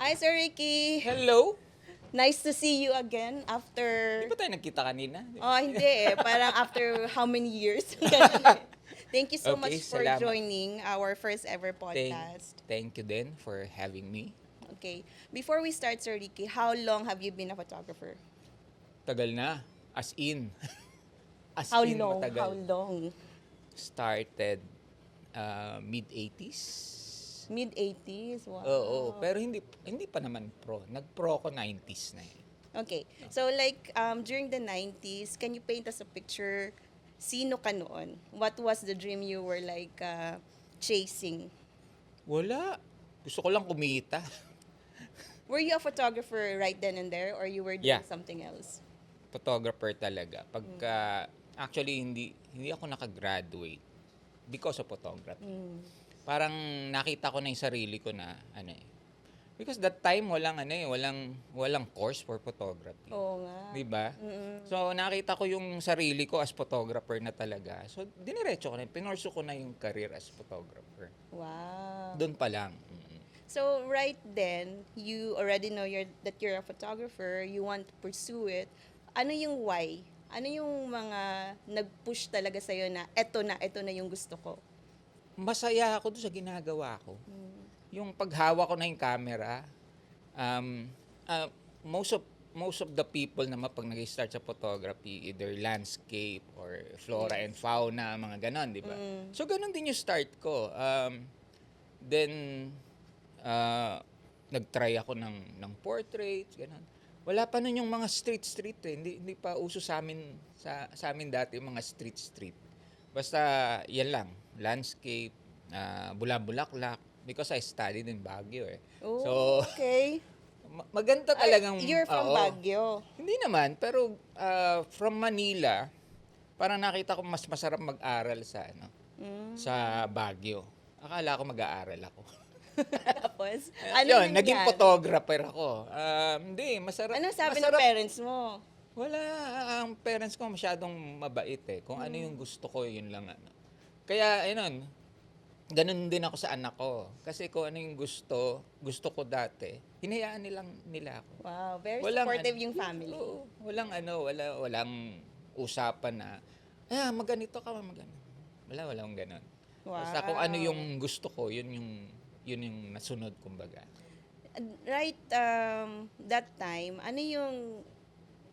Hi, Sir Ricky. Hello? Nice to see you again after... Di ba tayo nagkita kanina? Di ba? Oh, hindi eh. Parang after how many years? Thank you so Okay, much for salamat. joining our first ever Thank, podcast. thank you din for having me. Okay. Before we start, Sir Ricky, how long have you been a photographer? Tagal na. As in. As How in, long? matagal. How long? Started mid-80s. Mid-80s? Wow. Oo, pero hindi pa naman pro. Nag-pro ko 90s na eh. Okay. So like during the 90s, can you paint us a picture? Sino ka noon? What was the dream you were like chasing? Wala. Gusto ko lang kumita. Were you a photographer right then and there or you were doing Yeah. something else? Photographer talaga. Pagka, actually, hindi ako nakagraduate because of photography. Parang nakita ko na yung sarili ko na ano eh. Because that time walang course for photography. Oo nga. 'Di ba? So nakita ko yung sarili ko as photographer na talaga. So diniretso ko na, pinorso ko na yung career as photographer. Wow. Doon pa lang. So right then, you already know that you're a photographer, you want to pursue it. Ano yung why? Ano yung mga nag-push talaga sa'yo na eto na yung gusto ko? Masaya ako doon sa ginagawa ko. Yung paghawa ko na yung camera, most of the people naman pag nag-start sa photography, either landscape or flora and fauna, mga ganon, di ba? So, ganon din yung start ko. Then, nag-try ako ng portraits, ganon. Wala pa nun yung mga street eh. Hindi pa uso sa amin dati yung mga street. Basta, yan lang. Landscape, bulaklak, because I studied in Baguio eh. Oh, So, okay. maganda talagang... You're from oo. Baguio. Hindi naman, pero from Manila, parang nakita ko mas masarap mag-aral sa Baguio. Akala ko mag-aaral ako. Tapos, ano Yun, naging nangyari? photographer ako. Hindi, masarap. Ano sabi ng masarap. parents mo? Wala, ang parents ko masyadong mabait eh. Kung ano yung gusto ko, yun lang ano. Kaya, ayun, ganun din ako sa anak ko. Kasi kung ano yung gusto ko dati, hinayaan nila ako. Wow, very Walang supportive ano, yung family. Oo, walang usapan na, maganito ka, magano. Walang ganun. Wow. Basta kung ano yung gusto ko, yun yung nasunod, kumbaga. Right, that time, ano yung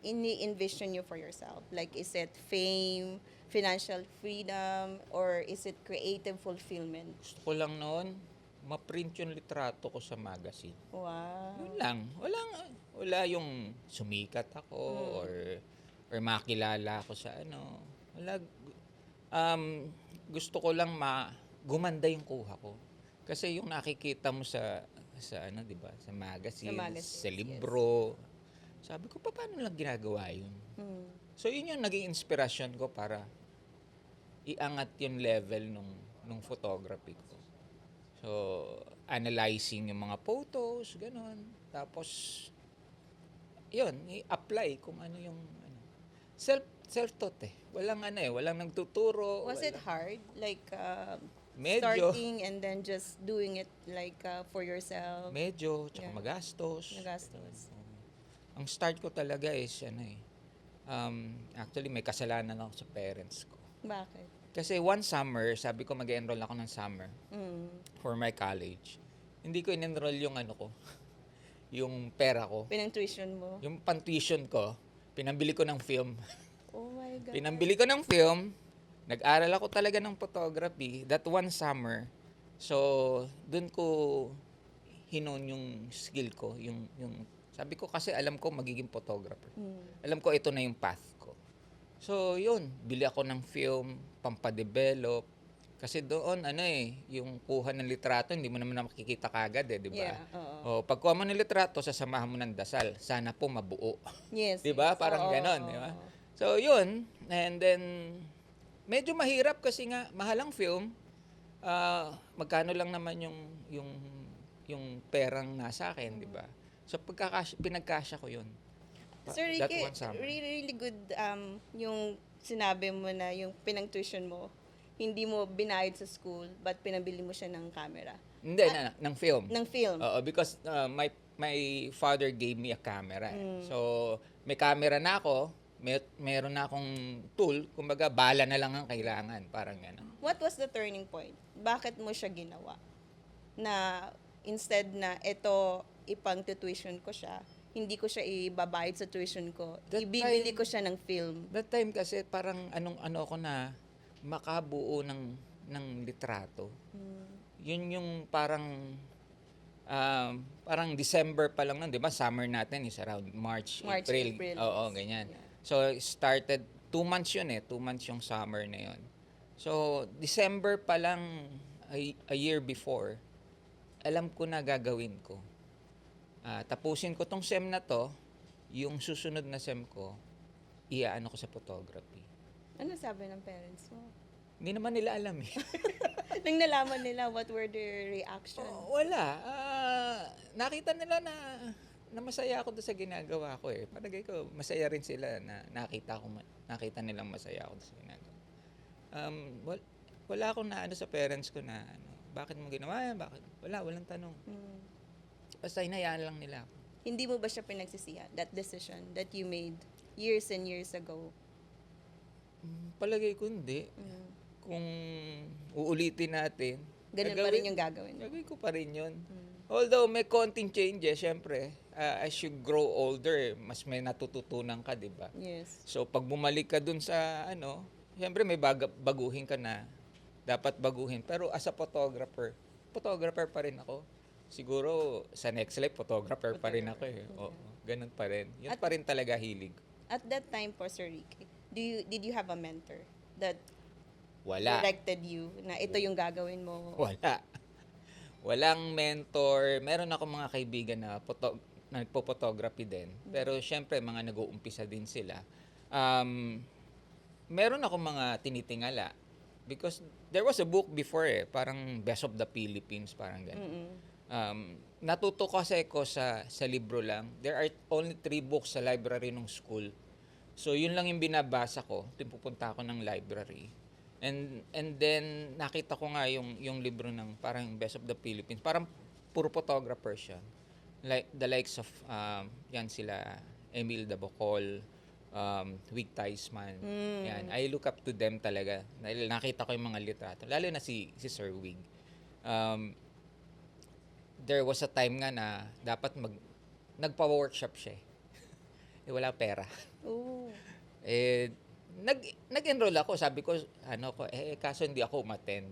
ini-envision you for yourself? Like, is it fame, financial freedom, or is it creative fulfillment? Gusto ko lang noon, ma-print yung litrato ko sa magazine. Wow. Yun lang. Wala yung sumikat ako or makilala ako sa ano. Wala. Gusto ko lang gumanda yung kuha ko. Kasi yung nakikita mo sa ano, 'di ba? Sa magazine, sa libro. Sabi ko, paano lang ginagawa yun? So yun yung naging inspirasyon ko para iangat yung level nung photography ko. So, analyzing yung mga photos, gano'n. Tapos, yun, i-apply kung ano yung self-taught eh. Walang nagtuturo. Was it hard? Like, Medyo. starting and then just doing it like for yourself? Medyo, tsaka Yeah. magastos. Nagastos. Ang start ko talaga is, actually may kasalanan ako sa parents ko. Bakit? Kasi one summer, sabi ko mag-enroll ako ng summer for my college. Hindi ko in-enroll yung ano ko, yung pera ko. Pinang-tuition mo? Yung pan-tuition ko, pinambili ko ng film. Oh my God. Pinambili ko ng film, nag-aral ako talaga ng photography that one summer. So, dun ko hinon yung skill ko, yung sabi ko kasi alam ko magiging photographer. Alam ko ito na yung path ko. So, yun, bili ako ng film, pampadevelop. Kasi doon, yung kuha ng litrato, hindi mo naman makikita kagad di ba? Yeah, oo. Pagkuha mo ng litrato, sasamahan mo ng dasal. Sana po mabuo. Yes. Di ba? yes. Parang Oo, ganon, di ba? So, yun. And then, medyo mahirap kasi nga, mahalang film. Magkano lang naman yung perang nasa akin, di ba? So, pinagkasya ko yun. Sir That Ricky, one summer. really good yung sinabi mo na yung pinang-tuition mo, hindi mo binayad sa school, but pinabili mo siya ng camera. Hindi, ng film. Ng film? Oo, because my father gave me a camera. So, may camera na ako, meron na akong tool, kumbaga bala na lang ang kailangan, parang gano'n. What was the turning point? Bakit mo siya ginawa? Na instead na ito ipang tuition ko siya, hindi ko siya ibabayad sa tuition ko. That Ibibili time- ko siya ng film. That time kasi parang ano ako na makabuo ng litrato. Yun yung parang December pa lang nun, 'di ba? Summer natin is around March, April. Oo, ganyan. Yeah. So started 2 months yun 2 months yung summer na yun. So December pa lang a year before, alam ko na gagawin ko. Tapusin ko tong SEM na to, yung susunod na SEM ko, iaano ko sa photography. Ano sabi ng parents mo? Hindi naman nila alam eh. Nang nalaman nila, what were their reaction? Wala. Nakita nila na masaya ako doon sa ginagawa ko eh. Palagay ko, masaya rin sila na nakita nilang masaya ako doon sa ginagawa. Wala akong naano sa parents ko na bakit mo ginawa yan? Bakit? Walang tanong. Basta hinayaan lang nila ako. Hindi mo ba siya pinagsisihan, that decision that you made years and years ago? Palagay ko hindi. Kung uulitin natin, Ganun pa rin yung gagawin. gagawin ko pa rin yun. Although may konting changes, syempre, as you grow older, mas may natututunan ka, di ba? Yes. So, pag bumalik ka dun sa, syempre may baguhin ka na dapat baguhin. Pero as a photographer pa rin ako. Siguro, sa next life, photographer pa rin ako eh. Oo, ganun pa rin. Yun pa rin talaga hilig. At that time po, Sir Ricky, did you have a mentor that Wala. directed you na ito yung gagawin mo? Wala. Walang mentor. Meron ako mga kaibigan na nagpo-photography din. Pero syempre, mga nag-uumpisa din sila. Meron ako mga tinitingala. Because there was a book before parang Best of the Philippines, parang gano'n. Natuto kasi ko sa libro lang. There are only 3 books sa library ng school. So, yun lang yung binabasa ko. Pupunta ako ng library. And then nakita ko nga yung libro ng parang Best of the Philippines. Parang puro photographer siya. Like the likes of yan sila Emil Dabocol, Wig Theismann. Yan, I look up to them talaga. Dahil nakita ko yung mga litrato, lalo na si Sir Wig. There was a time nga na dapat nagpa-workshop siya. Wala pera. Oh. Nag-enroll ako, sabi ko, kaso hindi ako umattend.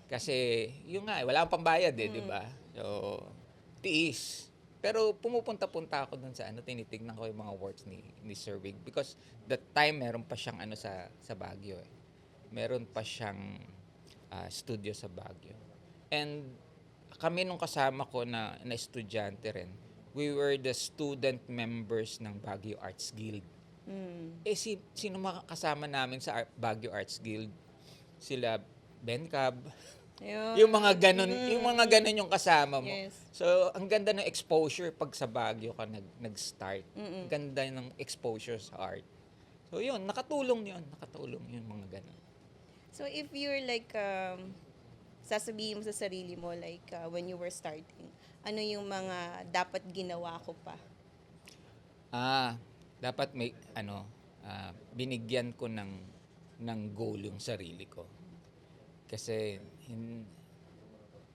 Kasi, yun nga, wala akong pambayad di ba? So, tiis. Pero pumupunta-punta ako dun sa tinitignan ko yung mga works ni Sir Wig. Because that time, meron pa siyang sa Baguio Meron pa siyang studio sa Baguio. And kami nung kasama ko na estudyante rin, we were the student members ng Baguio Arts Guild. Sino makakasama namin sa Baguio Arts Guild? Sila Ben Cab. Yung mga ganun yung kasama mo. Yes. So, ang ganda ng exposure pag sa Baguio ka nag-start. Ang ganda ng exposure sa art. So, yun, nakatulong yun mga ganun. So, if you're like, sasabihin mo sa sarili mo, like, when you were starting, ano yung mga dapat ginawa ko pa? Dapat may binigyan ko ng goal yung sarili ko. Kasi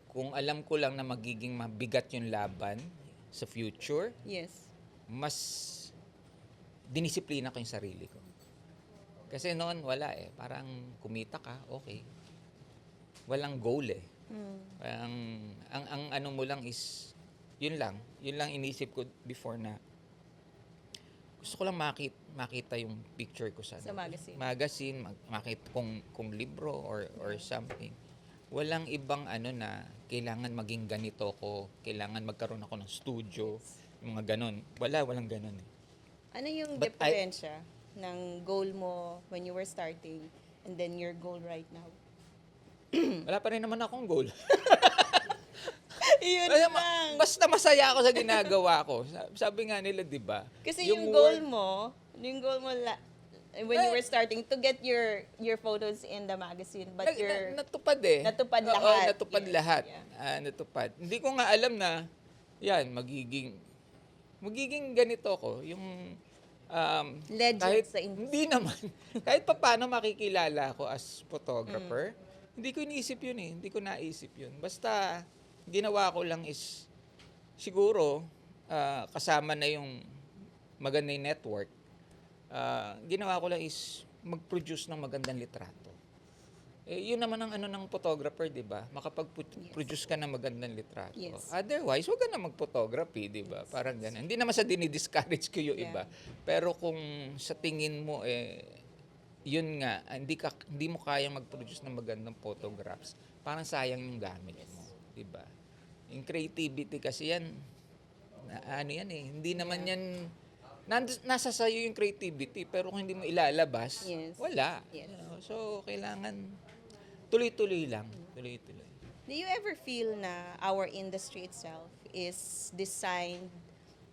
kung alam ko lang na magiging mabigat yung laban sa future, Yes. mas dinisiplina ko yung sarili ko. Kasi noon wala parang kumita ka, okay. Walang goal Parang ang ano mo lang is yun lang inisip ko before na gusto ko lang makita yung picture ko sa magazine, makita kung libro or something. Walang ibang na kailangan maging ganito ko, kailangan magkaroon ako ng studio, mga ganun. Walang ganun Ano yung diferensya ng goal mo when you were starting and then your goal right now? Wala pa rin naman akong goal. Yun Basta, lang. basta masaya ako sa ginagawa ko. Sabi nga nila, di ba? Kasi yung goal mo when you were starting to get your photos in the magazine, but Natupad eh. natupad Oo, lahat. natupad Yes, lahat. yeah. Natupad. Hindi ko nga alam na, yan, magiging ganito ko. Yung, Legend kahit, sa industry. hindi naman, kahit pa paano makikilala ako as photographer, hindi ko iniisip yun eh. Hindi ko naisip yun. Basta, ginawa ko lang is, siguro, kasama na yung magandang network, ginawa ko lang is mag-produce ng magandang litrato. Yun naman ang ano ng photographer, di ba? Makapag-produce ka ng magandang litrato. Yes. Otherwise, huwag ka na mag-photography, di ba? Parang ganun. Hindi naman sa dinidiscourage ko yung iba. Pero kung sa tingin mo, yun nga, hindi mo kayang mag-produce ng magandang photographs, parang sayang yung gamit mo, di ba? Yung creativity kasi yan, ano yan eh, hindi naman yan, nasa sayo yung creativity, pero kung hindi mo ilalabas, wala. Yes. So, kailangan tuloy-tuloy lang. Tuloy-tuloy. Do you ever feel na our industry itself is designed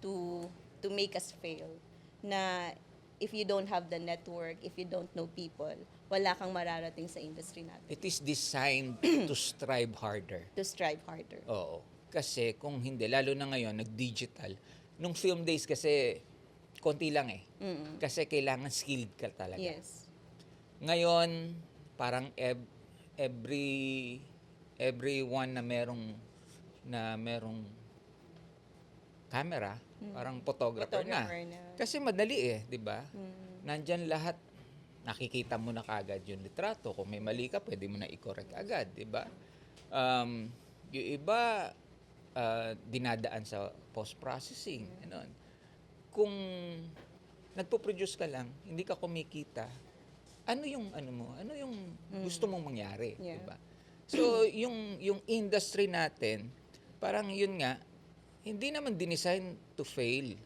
to make us fail? Na if you don't have the network, if you don't know people, wala kang mararating sa industry natin. It is designed to strive harder. To strive harder. Oo. Kasi kung hindi, lalo na ngayon, nag-digital. Nung film days kasi, konti lang eh. Kasi kailangan skilled ka talaga. Yes. Ngayon, parang everyone na merong camera, parang photographer na. Kasi madali eh, 'di ba? Nandyan lahat, nakikita mo na kaagad yung litrato. Kung may mali ka, pwede mo na i-correct agad, 'di ba? Yung iba dinadaan sa post-processing, ganun. Kung nagpo-produce ka lang, hindi ka kumikita, ano yung gusto mong mangyari, Yeah. 'di ba? So, yung industry natin, parang yun nga, hindi naman dinesign to fail.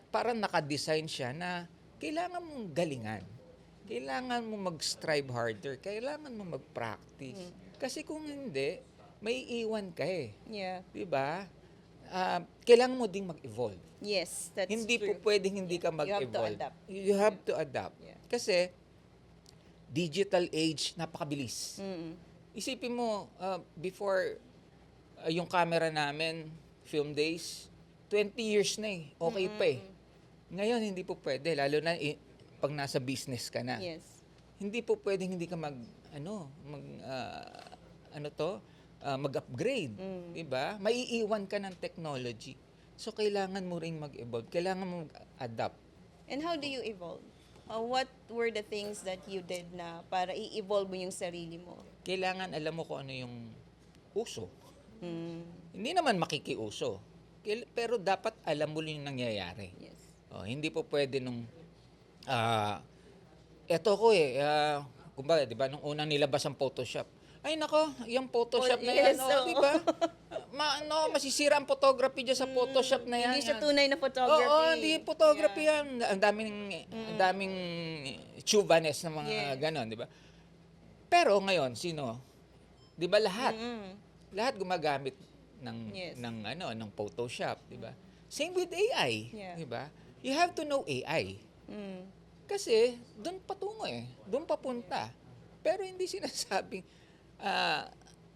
Parang naka-design siya na kailangan mong galingan. Kailangan mong mag-strive harder. Kailangan mong mag-practice. Kasi kung hindi, may iwan ka eh. Yeah. 'Di ba? Kailangan mo ding mag-evolve. Yes, that's Hindi true. po pwedeng hindi ka mag-evolve. You have to adapt. Yeah. Kasi digital age, napakabilis. Isipin mo, before yung camera namin, film days, 20 years na eh. Okay pa eh. Ngayon, hindi po pwede. Lalo na pag nasa business ka na. Yes. Hindi po pwedeng hindi ka mag-upgrade. Diba? Maiiwan ka ng technology. So, kailangan mo ring mag-evolve. Kailangan mo mag-adapt. And how do you evolve? What were the things that you did na para i-evolve mo yung sarili mo? Kailangan alam mo kung ano yung uso. Hindi naman makikiuso. Pero dapat alam mo yung nangyayari. Yes. Hindi po pwede nung eto ko kumbaga, 'di ba, nung unang nilabas ang Photoshop. Ay nako, yung Photoshop na yan, Yes, oo. 'di ba? Masisira ang photography diyan sa Photoshop na yan. Hindi siya tunay na photography. Oo, hindi photography yan. Ang daming chubanes na mga ganon, di ba? Pero ngayon, sino? Di ba lahat? Lahat gumagamit ng Photoshop, di ba? Same with AI, Yeah. di ba? You have to know AI. Kasi doon patungo eh. Doon papunta. Pero hindi sinasabing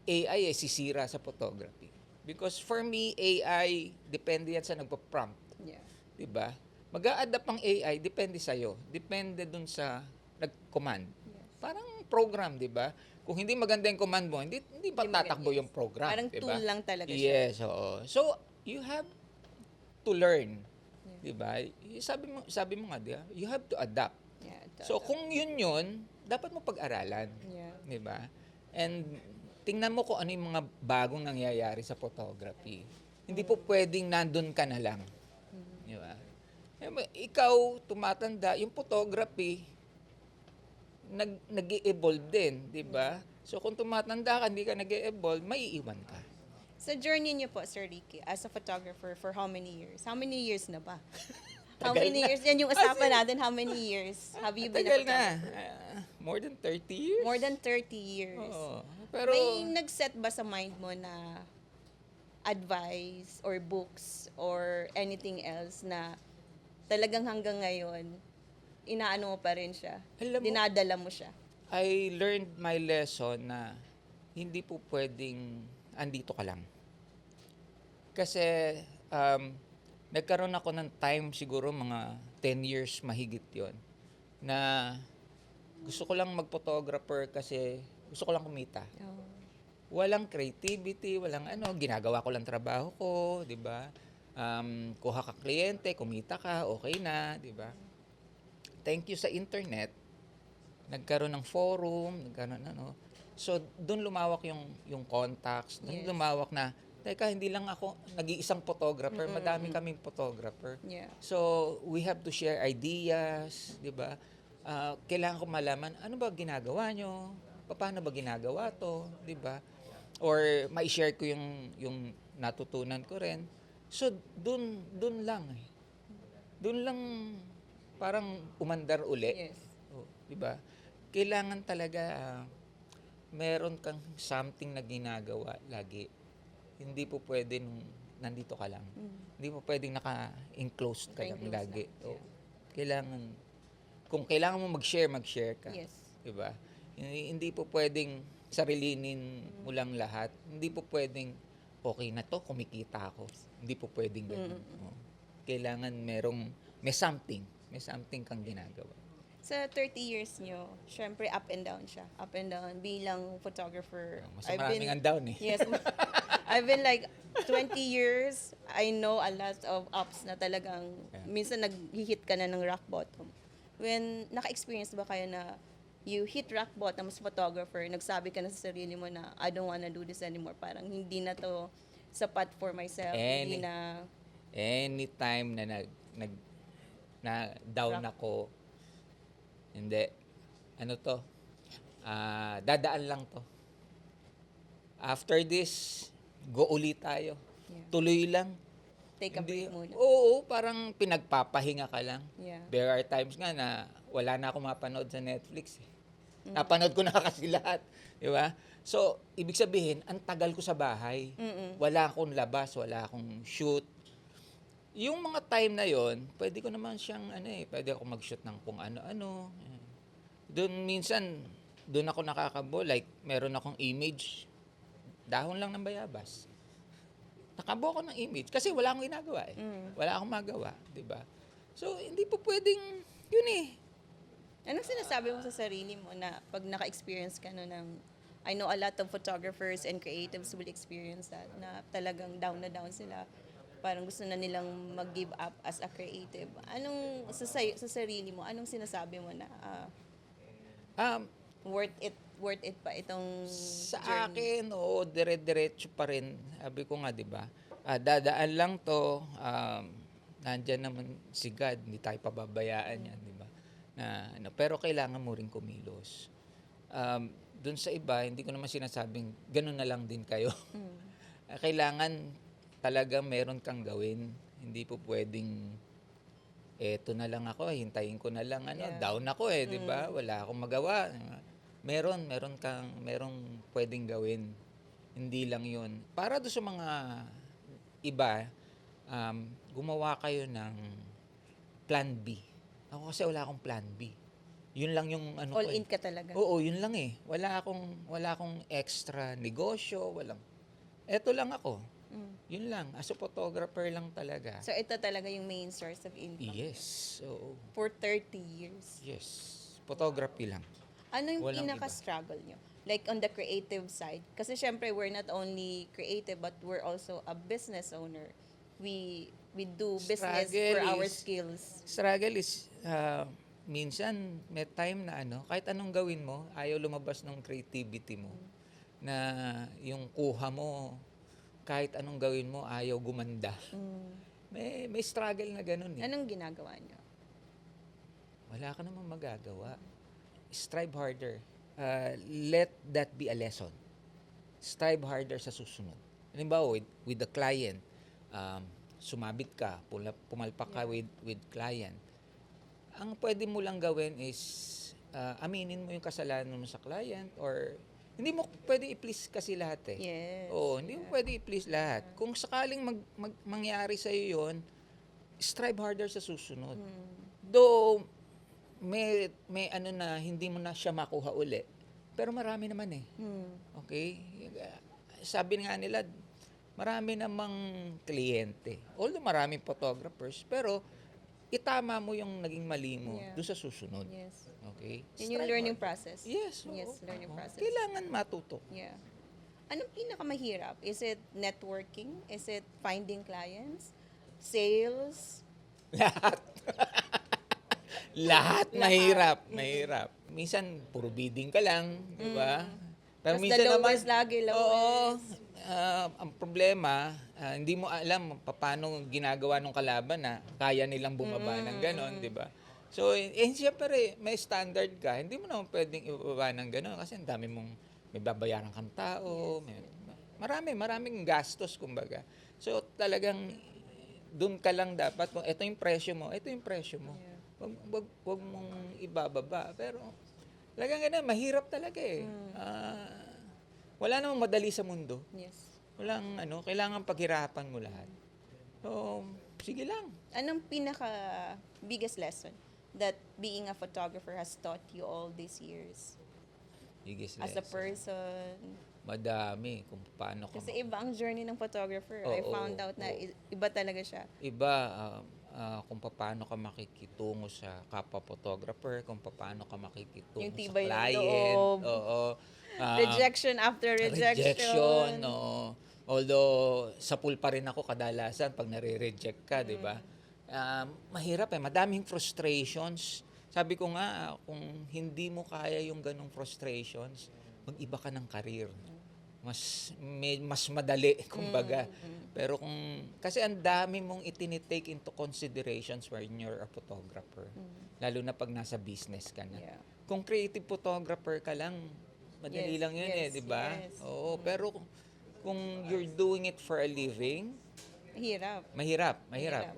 AI sisira sa photography. Because for me, AI, depende yan sa nagpa-prompt. Yeah. Diba? Mag-a-adapt ang AI, depende sa'yo. Depende dun sa nag-command. Parang program, di ba? Kung hindi maganda yung command mo, hindi pa tatakbo yung program. Parang diba? tool lang talaga siya. Yes, oo. So, you have to learn. Di ba? Sabi mo nga, di ba? You have to adapt. Yeah, So, kung yun, dapat mo pag-aralan. Yeah. Di ba? And tingnan mo kung ano yung mga bagong nangyayari sa photography. Hindi po pwedeng nandun ka na lang. Di ba? Ikaw, tumatanda, yung photography, nag-i-evolve din, di ba? So kung tumatanda ka, hindi ka nag-i-evolve, maiiwan ka. Sa journey niyo po, Sir Ricky, as a photographer, for how many years? How many years na ba? How Tagal many na. years? Yan yung usapan natin. How many years have you been a Tagal na. photographer? More than 30 years? More than 30 years. Oo. Pero, May nag-set ba sa mind mo na advice or books or anything else na talagang hanggang ngayon inaano mo pa rin siya? Alam mo, Dinadala mo siya? I learned my lesson na hindi po pwedeng andito ka lang. Kasi nagkaroon ako ng time siguro mga 10 years mahigit yon na gusto ko lang mag-photographer kasi gusto ko lang kumita. Oh. Walang creativity, walang ginagawa ko lang trabaho ko, 'di ba? Kuha ka kliyente, kumita ka, okay na, 'di ba? Thank you sa internet, nagkaroon ng forum, nagkaroon So doon lumawak yung contacts, doon Yes. lumawak na teka, hindi lang ako nag-iisang photographer, madami kaming photographer. Yeah. So we have to share ideas, 'di ba? Kailangan ko malaman ano ba ginagawa nyo, paano ba ginagawa to, 'di ba? Or mai-share ko yung natutunan ko rin. So doon lang eh. Doon lang parang umandar uli. Yes. Oh, 'di ba? Kailangan talaga meron kang something na ginagawa lagi. Hindi po pwedeng nandito ka lang. Hindi po pwedeng naka-enclosed ka lang Naka-enclosed lagi. lang, Oh, kailangan kung kailangan mo mag-share ka. Yes. 'Di ba? Hindi po pwedeng sarilinin mo lang lahat. Hindi po pwedeng okay na to, kumikita ako. Hindi po pwedeng ganun. Oh. Kailangan may something kang ginagawa. Sa 30 years nyo, syempre up and down siya. Up and down bilang photographer. Mas maraming ang down eh. Yes. I've been like 20 years. I know a lot of ups na talagang minsan nag-hit ka na ng rock bottom. When naka-experience ba kayo na you hit rock bottom as photographer, nagsabi ka na sa sarili mo na I don't wanna do this anymore. Parang hindi na to sapat for myself. Hindi na Anytime na na down ako, hindi. Dadaan lang to. After this, go ulit tayo. Yeah. Tuloy lang. take a break muna. Oo, parang pinagpapahinga ka lang. Yeah. There are times nga na wala na akong mapanood sa Netflix. Napanood ko na kasi lahat. Di ba? So, ibig sabihin, ang tagal ko sa bahay. Wala akong labas, wala akong shoot. Yung mga time na yon, pwede ko naman siyang, pwede ako mag-shoot ng kung ano-ano. Doon minsan, doon ako nakakabo. Like, meron akong image. Dahon lang ng bayabas. Nakabo ako ng image. Kasi wala akong ginagawa eh. Wala akong magawa. Diba? So, hindi po pwedeng, yun eh. Anong sinasabi mo sa sarili mo na pag naka-experience ka no ng, I know a lot of photographers and creatives will experience that, na talagang down na down sila. Parang gusto na nilang mag-give up as a creative. Anong, sa sarili mo, anong sinasabi mo na worth it pa itong Sa journey? akin, oo, dire-diretso pa rin. Sabi ko nga, di ba? Dadaan lang to. Nandyan naman si God. Hindi tayo pababayaan yan, di ba? Pero kailangan mo rin kumilos. Doon sa iba, hindi ko naman sinasabing ganun na lang din kayo. Kailangan talaga meron kang gawin. Hindi po pwedeng eto na lang ako, hintayin ko na lang down ako di ba? Wala akong magawa. Merong pwedeng gawin. Hindi lang 'yun. Para do sa mga iba, gumawa kayo ng plan B. Ako kasi wala akong plan B. Yun lang yung All in ka talaga. Oo, yun lang eh. Wala akong extra negosyo, eto lang ako. Yun lang. As a photographer lang talaga. So ito talaga yung main source of income. Yes. Oo. For 30 years. Yes. Photography lang. Ano yung Walang pinaka-struggle nyo? Like on the creative side. Kasi syempre we're not only creative but we're also a business owner. We do business for our skills. Struggle is, minsan may time na kahit anong gawin mo, ayaw lumabas ng creativity mo. Na yung kuha mo, kahit anong gawin mo, ayaw gumanda. May struggle na ganun eh. Anong ginagawa nyo? Wala ka namang magagawa. Strive harder. Let that be a lesson. Strive harder sa susunod. Halimbawa, with the client, sumabit ka, pumalpak ka with client. Ang pwede mo lang gawin is, aminin mo yung kasalanan mo sa client or hindi mo pwede i-please kasi lahat eh. Yes. Oo, hindi mo pwede i-please lahat. Kung sakaling mangyari sa iyo 'yon, strive harder sa susunod. Though may ano na hindi mo na siya makuha uli. Pero marami naman eh. Okay? Sabi nga nila, marami namang kliyente. Although maraming photographers, pero itama mo yung naging mali mo Yeah. doon sa susunod. Yes. Okay? Yun yung Strive learning hard. process. Yes. Yes, oo. learning Oo. process. Kailangan matuto. Yeah. Anong pinakamahirap? Is it networking? Is it finding clients? Sales? Lahat. Lahat mahirap. Minsan, puro bidding ka lang, di ba? Pero Tapos the lowest lagi, lowest. Oo. Ang problema, hindi mo alam paano ginagawa ng kalaban na kaya nilang bumaba ng ganon, di ba? So, siyempre, may standard ka. Hindi mo naman pwedeng ibaba ng ganon kasi ang dami mong may babayaran kang tao. Maraming gastos, kumbaga. So, talagang doon ka lang dapat, kung ito yung presyo mo, ito yung presyo mo. Yeah. Wag mong ibababa. Pero, talagang ganun, mahirap talaga eh. Wala namang madali sa mundo. Yes. Walang kailangan paghirapan mo lahat. So, sige lang. Anong biggest lesson that being a photographer has taught you all these years? Biggest As a lesson. person. Madami kung paano ka Kasi iba ang journey ng photographer. I Oo, found out na oo. iba talaga siya. Iba kung paano ka makikitungo sa kapwa photographer, kung paano ka makikitungo Yung sa tibay ng client. loob. Oo. Rejection after rejection. Oo. Although sa pool pa rin ako kadalasan pag nare-reject ka, 'di ba? Mahirap eh, madaming frustrations. Sabi ko nga, kung hindi mo kaya yung ganong frustrations, mag-iba ka ng career. Mas madali, kumbaga. Pero kasi ang dami mong itinitake into considerations when you're a photographer. Lalo na pag nasa business ka na. Yeah. Kung creative photographer ka lang, madali Yes, lang yun yes, di ba? yes. Oo, pero kung you're doing it for a living, Hirap. mahirap.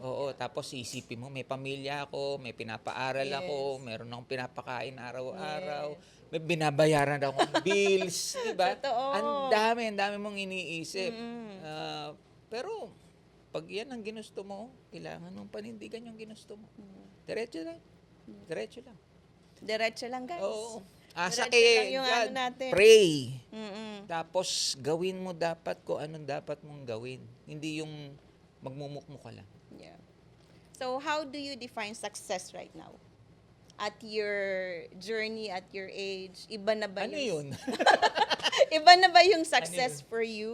Oo, tapos isipin mo, may pamilya ako, may pinapaaral Yes. ako, meron akong pinapakain araw-araw, Yes. may binabayaran akong bills, di ba? Totoo. Ang dami mong iniisip. Pero, pag yan ang ginusto mo, kailangan mong panindigan yung ginusto mo. Diretso lang. Diretso lang, guys. Oo. Asa Diretso lang yung God, ano natin. pray. Mm-mm. Tapos, gawin mo dapat kung anong dapat mong gawin. Hindi yung magmumukmo ka lang. Yeah. So, how do you define success right now? At your journey, at your age, iba na ba Ano yun? Iba na ba yung success Ano yun? for you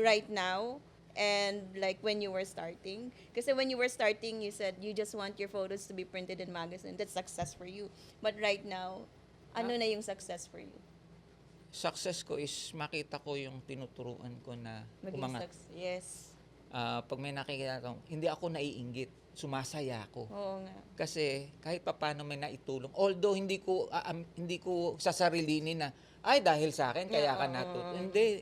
right now and like when you were starting? Kasi when you were starting, you said you just want your photos to be printed in magazine. That's success for you. But right now, ano na yung success for you? Success ko is makita ko yung tinuturuan ko na umangat. Yes. Pag may nakikita ko, hindi ako naiinggit. Sumasaya ako. Oo nga. Kasi kahit paano may naitulong. Although hindi ko sasarilinin na, ay dahil sa akin, kaya ka natuto. Hindi.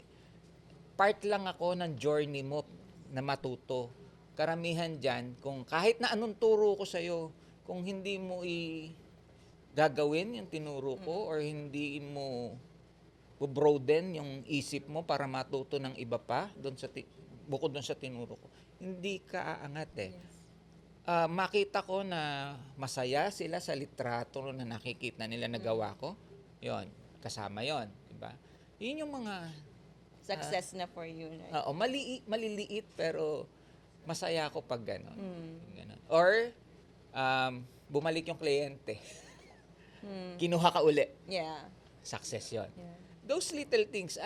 Part lang ako ng journey mo na matuto. Karamihan dyan, kung kahit na anong turo ko sa'yo, kung hindi mo gagawin yung tinuro ko or hindi mo broaden yung isip mo para matuto ng iba pa bukod doon sa tinuro ko, hindi ka aangat eh. Yes. Makita ko na masaya sila sa litrato na nakikita nila na gawa ko, yon kasama yon, di ba? Yun yung mga Success na for you. Right? maliliit pero masaya ako pag gano'n. Ganon. Or bumalik yung kliyente. Kinuha ka uli. Yeah. Success yon. Yeah. Those little things,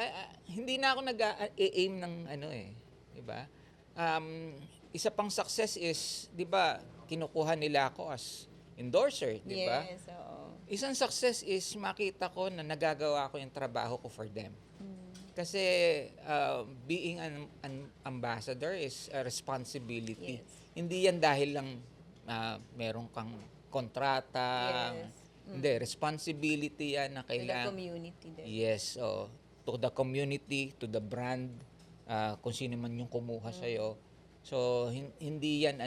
hindi na ako nag-aim ng di ba? Isa pang success is, di ba, kinukuha nila ako as endorser, di ba? Yes, oo. Isang success is makita ko na nagagawa ko yung trabaho ko for them. Kasi being an ambassador is a responsibility. Yes. Hindi yan dahil lang meron kang kontrata. Yes. Hindi, responsibility yan na To the kailangan. community din. Yes, to the community, to the brand, kung sino man yung kumuha sa'yo. So, hindi yan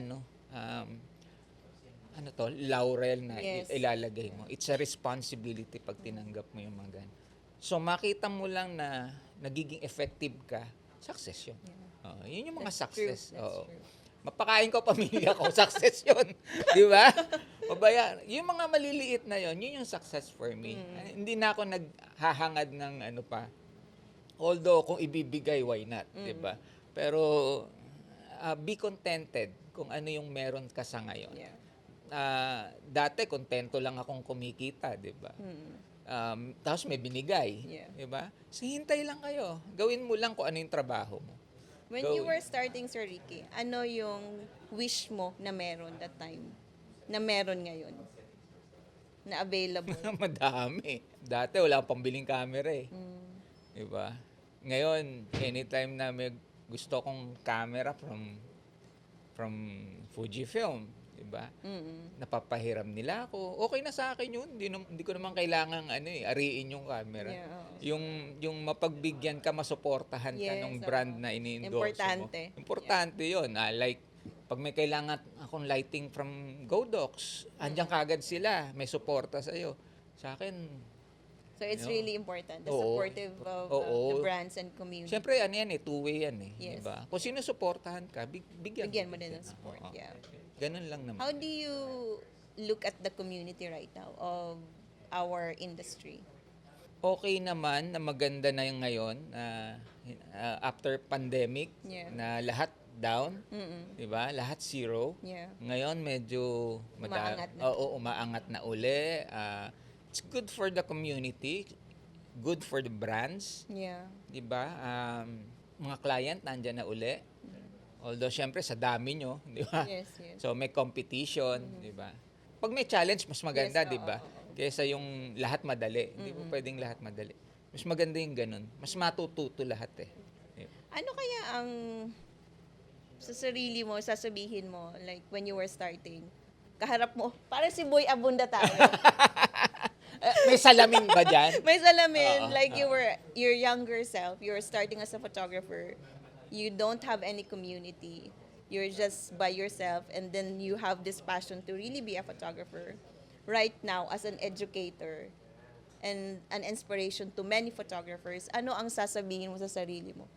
laurel na Yes. ilalagay mo. It's a responsibility pag tinanggap mo yung mga ganun. So, makita mo lang na nagiging effective ka, success yun. Yun yung mga That's true. success. That's true. Mapakain ko pamilya ko, success yun. Di ba? Yung mga maliliit na yun yung success for me. Hindi na ako naghahangad ng ano pa. Although, kung ibibigay, why not? Diba? Pero, be contented kung ano yung meron ka sa ngayon. Yeah. Dati, kontento lang akong kumikita, diba? Tapos may binigay. Yeah. Diba? So, hintay lang kayo. Gawin mo lang kung ano yung trabaho mo. When you were starting, Sir Ricky, ano yung wish mo na meron that time? Na meron ngayon? Na available? Madami. Dati, wala akong pambiling camera eh. Diba? Ngayon, anytime na may gusto kong camera from Fujifilm, diba? Napapahiram nila ako. Okay na sa akin yun. Hindi ko naman kailangan ariin yung camera. Yeah, oo. Yung mapagbigyan ka, masuportahan ka Yes, ng brand oo. na ini-endorse Importante. mo. Importante yun. Like, pag may kailangan akong lighting from Godox, andyan kagad sila. May suporta sa'yo. Sa akin, So it's No. really important, the Oo. supportive of Oo. the brands and community. siyempre, two-way yan eh. Yes. Diba? Kung sino suportahan ka, bigyan Bigyan mo din ng support. Oo. Yeah. Ganun lang naman. How do you look at the community right now of our industry? Okay naman na maganda na yung ngayon after pandemic Yeah. na lahat down, 'di ba? Lahat zero. Yeah. Ngayon medyo Umaangat na. Oo, umaangat na uli. It's good for the community, good for the brands, Yeah. 'di ba? Mga client nandiyan na uli. Although syempre sa dami nyo, 'di ba? Yes, yes. So may competition, 'di ba? Pag may challenge mas maganda, Yes, 'di ba? Kaysa yung lahat madali. Hindi po pwedeng lahat madali. Mas maganda yung ganun. Mas matututo lahat eh. Ano kaya ang sa sarili mo, sasabihin mo, like when you were starting, kaharap mo, parang si Boy Abunda tayo. May salamin ba dyan? May salamin, Oo, like you were your younger self, you were starting as a photographer, you don't have any community, you're just by yourself, and then you have this passion to really be a photographer. Right now, as an educator and an inspiration to many photographers, ano ang sasabihin mo sa sarili mo?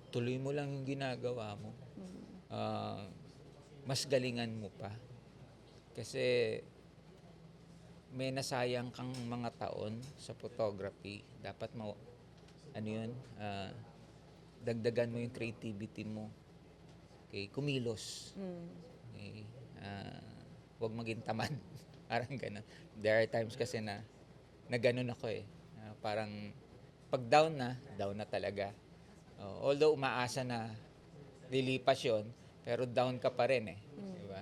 Tuloy mo lang yung ginagawa mo. Mas galingan mo pa. Kasi may nasayang kang mga taon sa photography. Dapat dagdagan mo yung creativity mo. Okay, kumilos. Okay, huwag maging tamad. Parang ganun. There are times kasi na ganun ako eh. Parang pag down na talaga. Although umaasa na lilipas yun, pero down ka pa rin eh. Diba?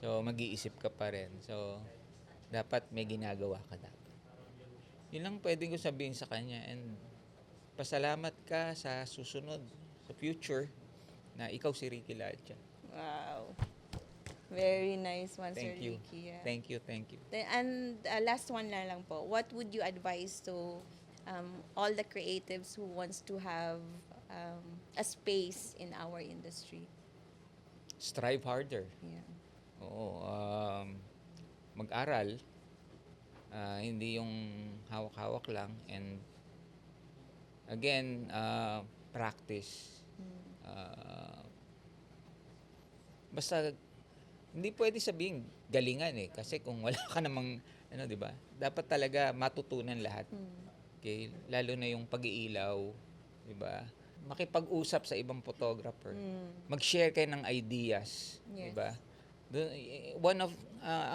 So mag-iisip ka pa rin. So dapat may ginagawa ka dapat. Yun lang pwedeng ko sabihin sa kanya. And pasalamat ka sa susunod, sa future, na ikaw si Ricky Ladja. Wow. Very nice one, Sir Thank you. Ricky. Yeah. Thank you, thank you. And last one na lang po. What would you advise to all the creatives who wants to have a space in our industry? Strive harder. Yeah. Oo. Mag-aral. Hindi yung hawak-hawak lang. And again, practice. Basta hindi pwede sabihin galingan eh kasi kung wala ka namang di ba? Dapat talaga matutunan lahat. Okay, lalo na yung pag-iilaw, di ba? Makipag-usap sa ibang photographer. Mag-share kayo ng ideas, di Yes. ba?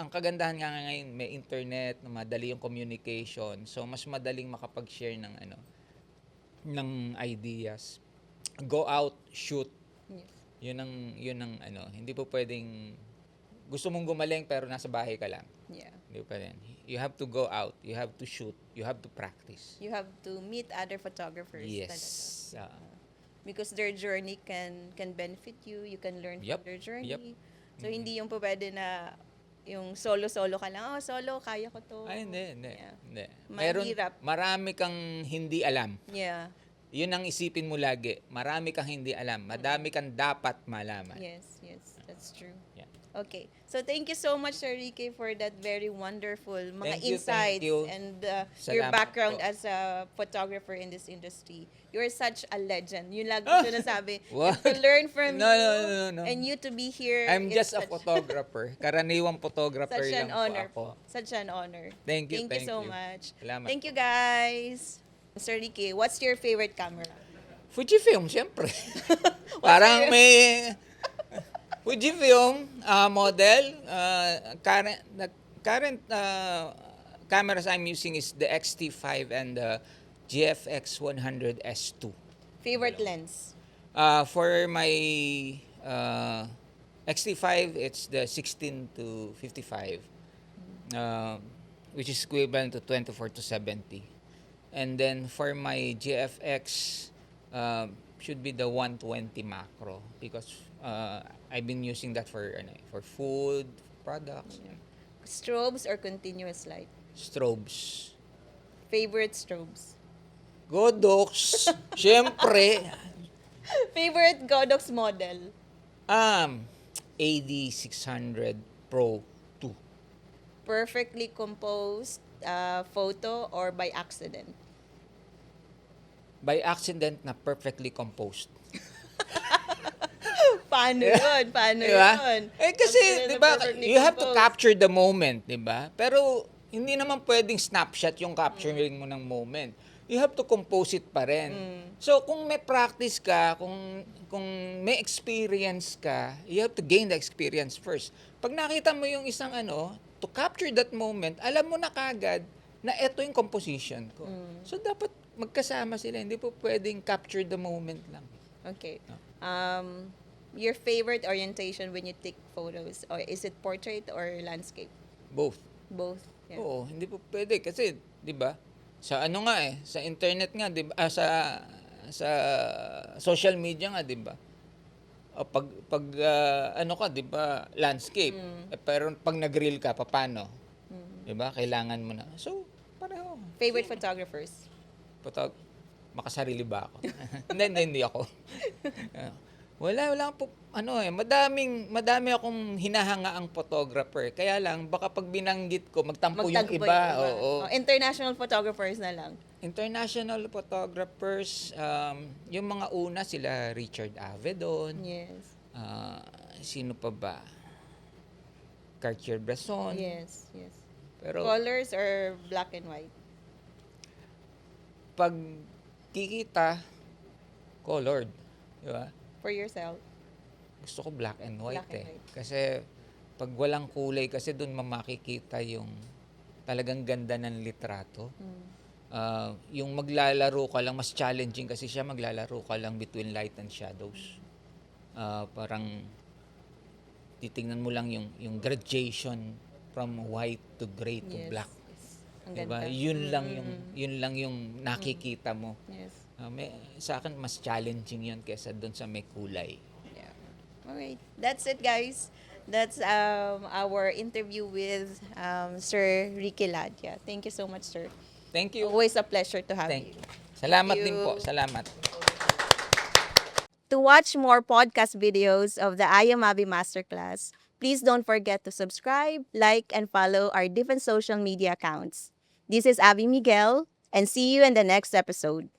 Ang kagandahan nga ngayon may internet, madali yung communication. So mas madaling makapag-share ng ideas. Go out, shoot. Yes. Yun ang hindi po pwedeng gusto mong gumaling pero nasa bahay ka lang. Yeah. Hindi pa rin. You have to go out, you have to shoot, you have to practice. You have to meet other photographers. Yes. talaga. Because their journey can benefit you. You can learn Yup. from their journey. Yup. So hindi yung po pwede na yung solo-solo ka lang. Oh, solo, kaya ko to. Ay, hindi. Yeah. Hindi. Mahirap. Marami kang hindi alam. Yeah. Yun ang isipin mo lagi. Marami kang hindi alam. Madami kang dapat malaman. Yes, that's true. Yeah. Okay. So thank you so much, Sir Ricky, for that very wonderful mga Thank you, insights thank you. and your Salamat background po. as a photographer in this industry. You're such a legend. Yun lagi ko sinasabi. What? To learn from No, you no. and you to be here. I'm is just a such- photographer. Karaniwang photographer Such lang an honor po ako. Such an honor. Thank you, Thank you thank so you. much. Salamat Thank you, guys. Sir Ricky, what's your favorite camera? Fujifilm, siyempre. Parang may Fujifilm model. The current cameras I'm using is the X-T5 and the GFX 100S2. Favorite lens? For my X-T5, it's the 16 to 55, which is equivalent to 24 to 70. And then for my GFX, should be the 120 macro because I've been using that for food products, Strobes or continuous light? strobes. Favorite strobes? Godox, syempre. Favorite Godox model? AD600 Pro 2. Perfectly composed photo or by accident? By accident na perfectly composed. Paano yun? Paano Diba? yun? Kasi, Accident di na ba, perfectly you have to composed. capture the moment, di ba? Pero, hindi naman pwedeng snapshot yung capturing mo ng moment. You have to compose it pa rin. So, kung may practice ka, kung may experience ka, you have to gain the experience first. Pag nakita mo yung isang to capture that moment, alam mo na kagad na ito yung composition ko. So, dapat magkasama sila. Hindi po pwedeng capture the moment lang. Okay. Your favorite orientation when you take photos? Or is it portrait or landscape? Both. Both. Yeah. Oo, hindi po pwede kasi, 'di ba? Sa sa internet nga, 'di ba? Sa social media nga, 'di ba? Pag ka, 'di ba, landscape. Pero pag nag-reel ka, paano? 'Di ba? Kailangan mo na. So, pareho. Favorite photographers? Makasarili ba ako? hindi ako. Wala po, madami akong hinahanga ang photographer. Kaya lang, baka pag binanggit ko, magtampo yung iba. Oo. International photographers na lang. International photographers, yung mga una sila, Richard Avedon. Yes. Sino pa ba? Cartier-Bresson. Yes. Pero Colors or black and white? pag kikita, colored. Di ba? For yourself? Gusto ko black and white Black and white. Kasi pag walang kulay, kasi doon makikita yung talagang ganda ng litrato. Yung maglalaro ka lang, mas challenging kasi siya, maglalaro ka lang between light and shadows. Parang titingnan mo lang yung gradation from white to gray to Yes. black. Ang Diba? ganda. Yun lang yung nakikita mo. Yes. Sa akin, mas challenging yun kesa doon sa may kulay. Yeah. Alright. That's it, guys. That's our interview with Sir Ricky Ladia. Thank you so much, sir. Thank you. Always a pleasure to have Thank you. you. Salamat Thank din you. po. Salamat. To watch more podcast videos of the Ayamabi Masterclass, please don't forget to subscribe, like, and follow our different social media accounts. This is Abby Miguel, and see you in the next episode.